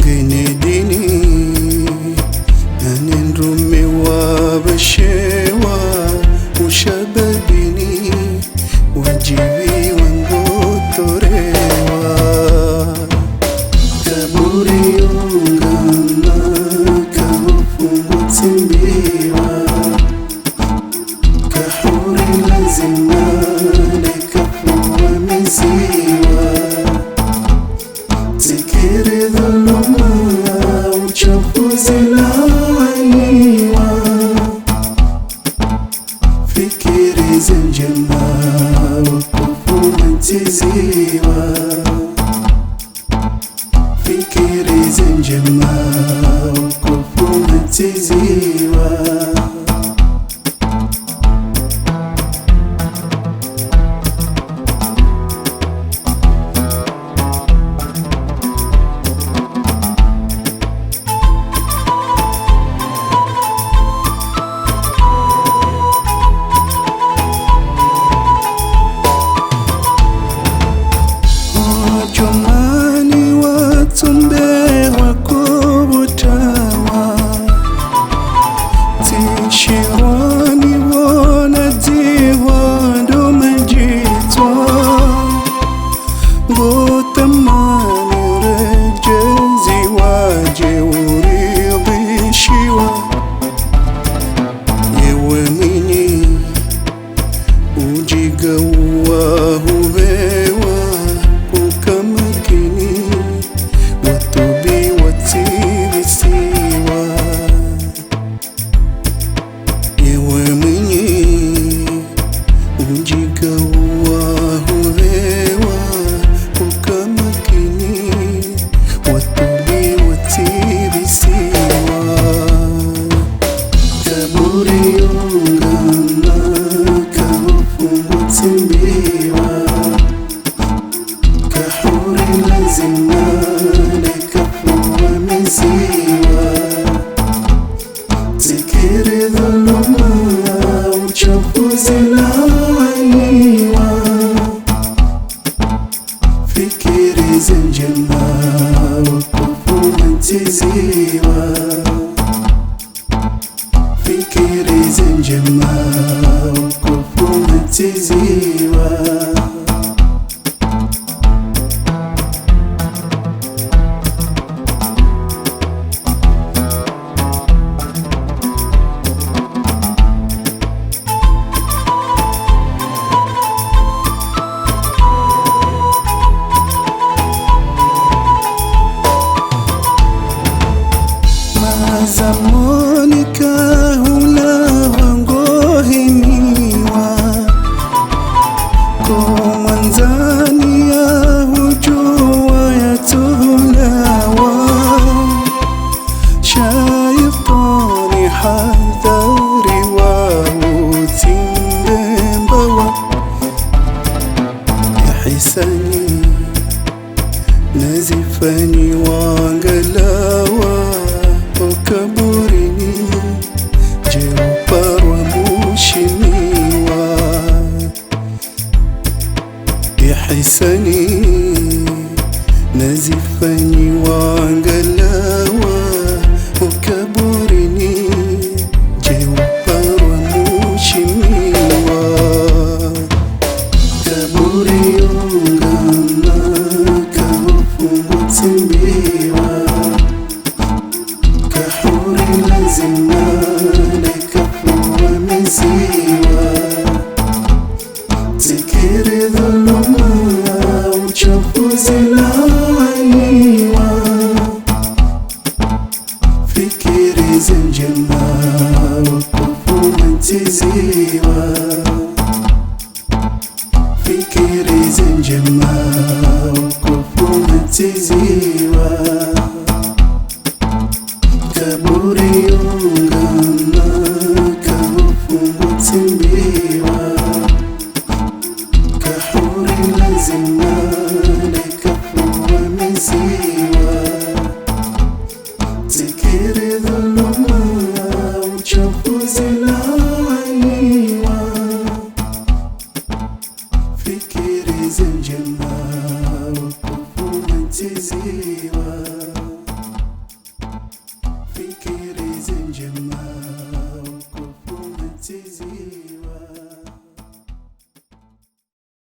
Kenedini nanenrume wa bashewa ushababini wajibi wangotorewa kaburi ungama kahufungutse mbiwa kahuri lazima nekafuwa miziwa zikiri dhuluma uchafuzi lawaniwa fikiri zenjema wakufu mantiziwa fikiri zenjema wakufu mantiziwa Jomani watumbe wakubutawa tishirani wanadiwa ndo majitwa Gotamani rejezi waje uridhishiwa yewe mini ujigawa huvewa ukamakini watubi wativisiwa yewe mwenye ujigawa huvewa ukamakini watubi wativisiwa kaburi ungama kahufungutse mbiwa kahuri lazima nekafuwa miziwa zikiri dhuluma uchafuzi lawaniwa fikiri zenjema wakufu mantiziwa fikiri zenjema wakufu mantiziwa zamani kahula wangohimiwa kumwanzani ya hujua ya tuhulawa shaitani hadhari wa utimbembawa ya hisani nazifani wangalawa kaburini fikiri njema.